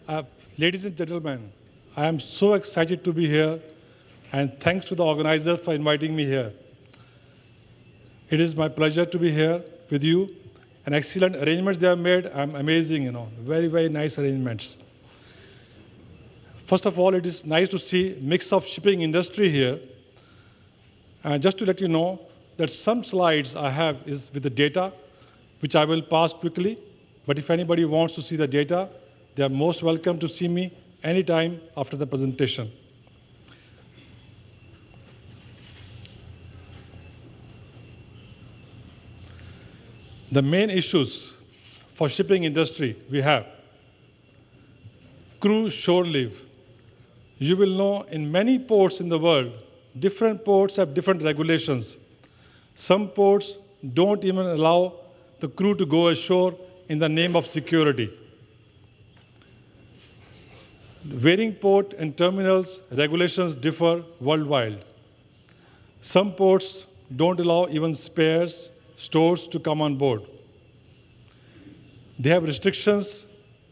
Uh, Ladies and gentlemen, I am so excited to be here, and thanks to the organizer for inviting me here. It is my pleasure to be here with you. And excellent arrangements they have made. I'm amazing, very, very nice arrangements. First of all, it is nice to see mix of shipping industry here. And just to let you know that some slides I have is with the data, which I will pass quickly. But if anybody wants to see the data, they are most welcome to see me anytime after the presentation. The main issues for shipping industry we have crew shore leave. You will know in many ports in the world, different ports have different regulations. Some ports don't even allow the crew to go ashore in the name of security. Varying port and terminals regulations differ worldwide. Some ports don't allow even spares, stores to come on board. They have restrictions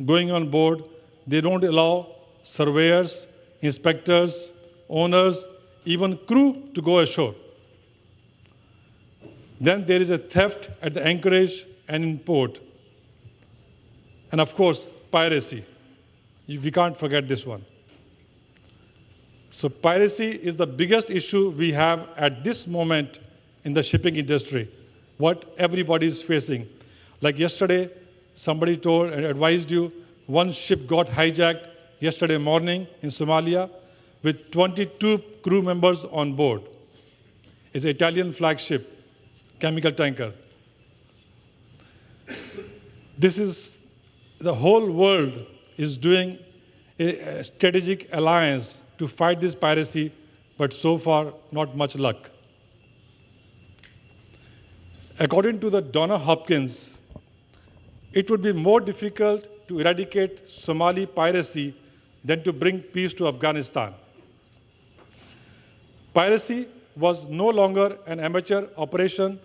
going on board. They don't allow surveyors, inspectors, owners, even crew to go ashore. Then there is a theft at the anchorage and in port. And of course, piracy. We can't forget this one. So piracy is the biggest issue we have at this moment in the shipping industry, what everybody is facing. Like yesterday, somebody told and advised you, one ship got hijacked yesterday morning in Somalia with 22 crew members on board. It's an Italian flagship, chemical tanker. This is, the whole world is doing a strategic alliance to fight this piracy, but so far, not much luck. According to the Donna Hopkins, it would be more difficult to eradicate Somali piracy than to bring peace to Afghanistan. Piracy was no longer an amateur operation,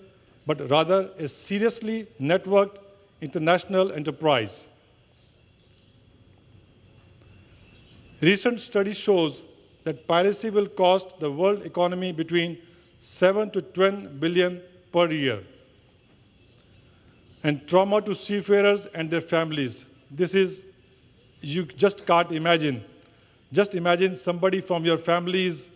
but rather a seriously networked international enterprise. Recent study shows that piracy will cost the world economy between 7 to 10 billion per year. And trauma to seafarers and their families. This is, you just can't imagine. Just imagine somebody from your families,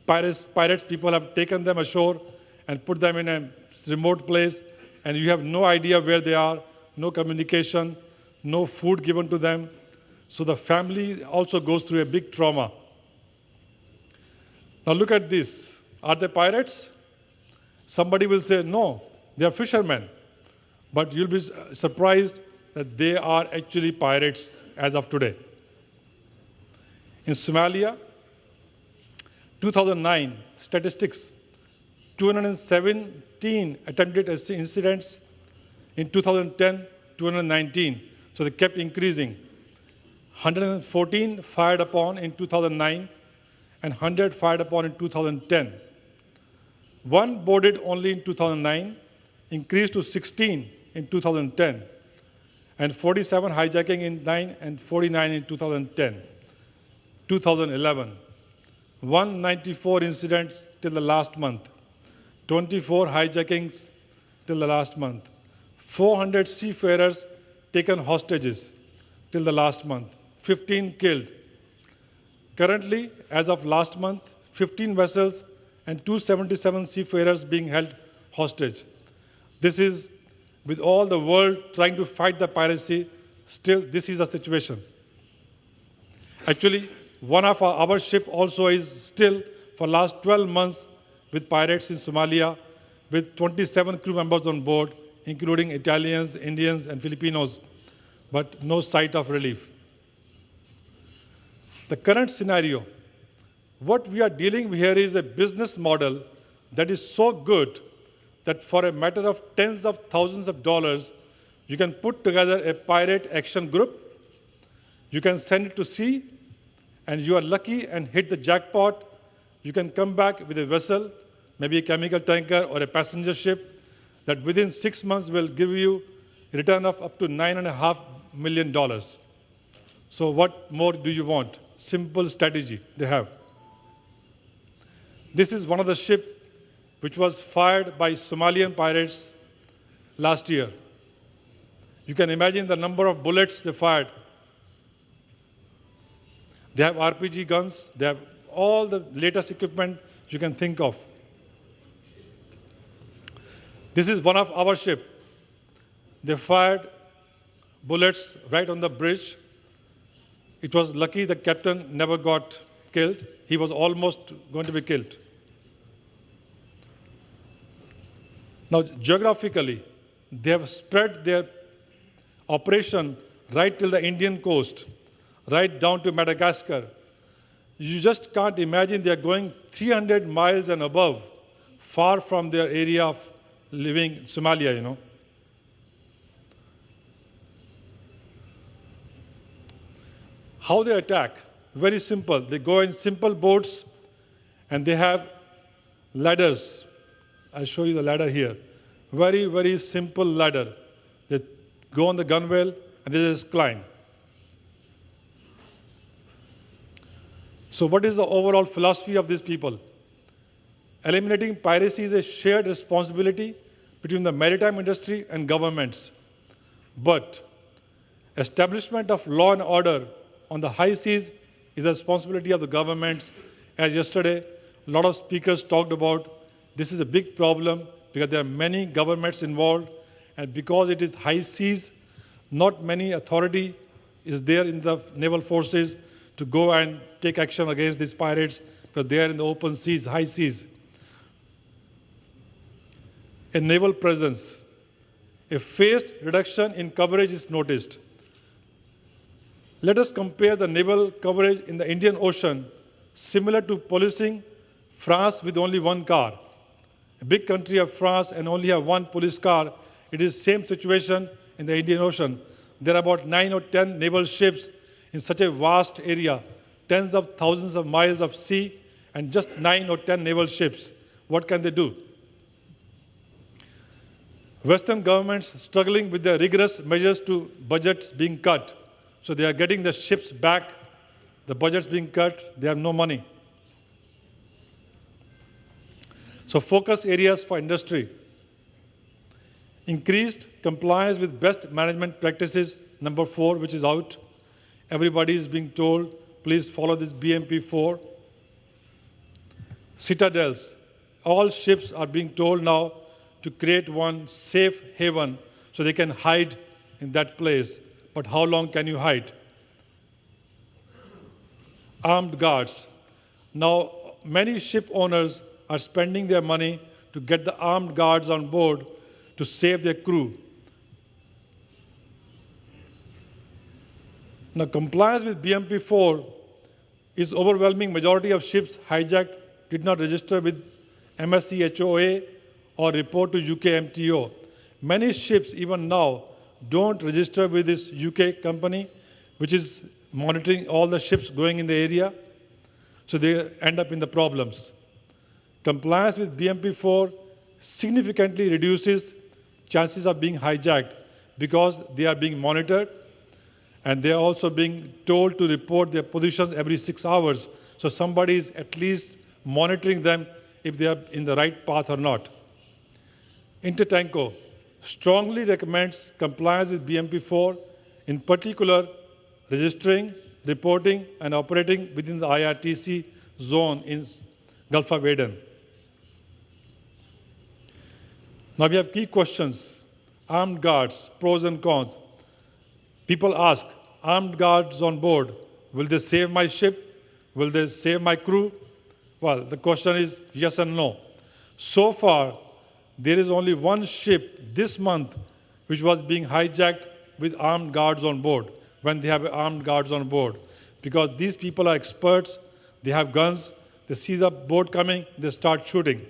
pirates people have taken them ashore and put them in a remote place, and you have no idea where they are, no communication, no food given to them. So the family also goes through a big trauma. Now look at this. Are they pirates? Somebody will say, no, they are fishermen. But you'll be surprised that they are actually pirates as of today. In Somalia, 2009 statistics, 217 attempted incidents. In 2010, 219. So they kept increasing. 114 fired upon in 2009 and 100 fired upon in 2010. One boarded only in 2009, increased to 16 in 2010, and 47 hijacking in 9 and 49 in 2010. 2011, 194 incidents till the last month, 24 hijackings till the last month, 400 seafarers taken hostages till the last month, 15 killed. Currently, as of last month, 15 vessels and 277 seafarers being held hostage. This is, with all the world trying to fight the piracy, still this is a situation. Actually, one of our ship also is still for last 12 months with pirates in Somalia, with 27 crew members on board, including Italians, Indians, and Filipinos, but no sight of relief. The current scenario, what we are dealing with here is a business model that is so good that for a matter of tens of thousands of dollars, you can put together a pirate action group, you can send it to sea, and you are lucky and hit the jackpot, you can come back with a vessel, maybe a chemical tanker or a passenger ship, that within 6 months will give you a return of up to $9.5 million. So what more do you want? Simple strategy they have. This is one of the ships which was fired by Somalian pirates last year. You can imagine the number of bullets they fired. They have RPG guns, they have all the latest equipment you can think of. This is one of our ships. They fired bullets right on the bridge. It was lucky the captain never got killed. He was almost going to be killed. Now, geographically, they have spread their operation right till the Indian coast, right down to Madagascar. You just can't imagine they are going 300 miles and above, far from their area of living, Somalia, you know. How they attack? Very simple. They go in simple boats and they have ladders. I'll show you the ladder here. Very, very simple ladder. They go on the gunwale and they just climb. So what is the overall philosophy of these people? Eliminating piracy is a shared responsibility between the maritime industry and governments. But establishment of law and order on the high seas is the responsibility of the governments. As yesterday, a lot of speakers talked about, this is a big problem because there are many governments involved, and because it is high seas, not many authority is there in the naval forces to go and take action against these pirates because they are in the open seas, high seas. A naval presence, a phased reduction in coverage is noticed. Let us compare the naval coverage in the Indian Ocean, similar to policing France with only one car. A big country of France and only have one police car. It is same situation in the Indian Ocean. There are about 9 or 10 naval ships in such a vast area, tens of thousands of miles of sea, and just 9 or 10 naval ships. What can they do? Western governments struggling with their rigorous measures to budgets being cut. So they are getting the ships back, the budgets being cut, they have no money. So focus areas for industry. Increased compliance with best management practices, number 4, which is out. Everybody is being told, please follow this BMP4. Citadels. All ships are being told now to create one safe haven so they can hide in that place. But how long can you hide? Armed guards. Now, many ship owners are spending their money to get the armed guards on board to save their crew. Now, compliance with BMP4 is overwhelming majority of ships hijacked did not register with MSC or report to UK MTO. Many ships, even now, don't register with this UK company, which is monitoring all the ships going in the area. So they end up in the problems. Compliance with BMP4 significantly reduces chances of being hijacked because they are being monitored and they are also being told to report their positions every 6 hours. So somebody is at least monitoring them if they are in the right path or not. Intertanko strongly recommends compliance with BMP4, in particular registering, reporting, and operating within the IRTC zone in Gulf of Aden. Now we have key questions. Armed guards, pros and cons. People ask, armed guards on board, will they save my ship? Will they save my crew? Well, the question is yes and no. So far, there is only one ship this month which was being hijacked with armed guards on board, when they have armed guards on board. Because these people are experts, they have guns, they see the boat coming, they start shooting.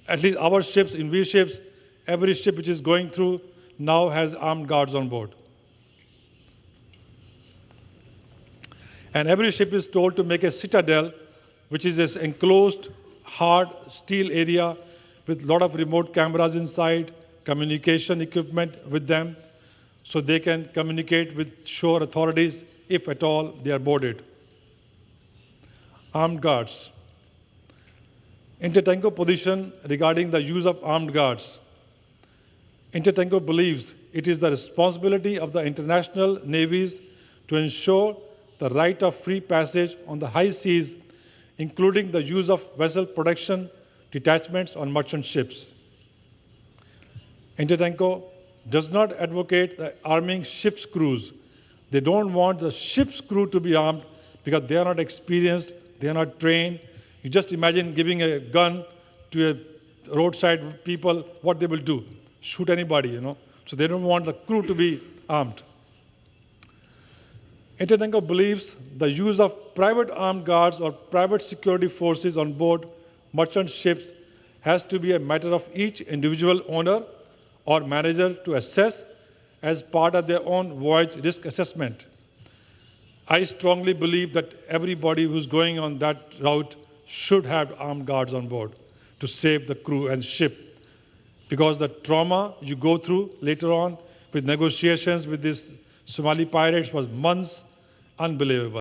At least our ships, in V ships, every ship which is going through now has armed guards on board. And every ship is told to make a citadel, which is this enclosed, hard steel area with a lot of remote cameras inside, communication equipment with them. so they can communicate with shore authorities if at all they are boarded. Armed guards. Intertanko position regarding the use of armed guards. Intertanko believes it is the responsibility of the international navies to ensure the right of free passage on the high seas, including the use of vessel protection detachments on merchant ships. Intertanko does not advocate the arming ship's crews. They don't want the ship's crew to be armed because they are not experienced, they are not trained. You just imagine giving a gun to a roadside people, what they will do. Shoot anybody, you know. So they don't want the crew to be armed. Intertanko believes the use of private armed guards or private security forces on board merchant ships has to be a matter of each individual owner or manager to assess as part of their own voyage risk assessment. I strongly believe that everybody who's going on that route should have armed guards on board to save the crew and ship. Because the trauma you go through later on with negotiations with these Somali pirates was months, unbelievable.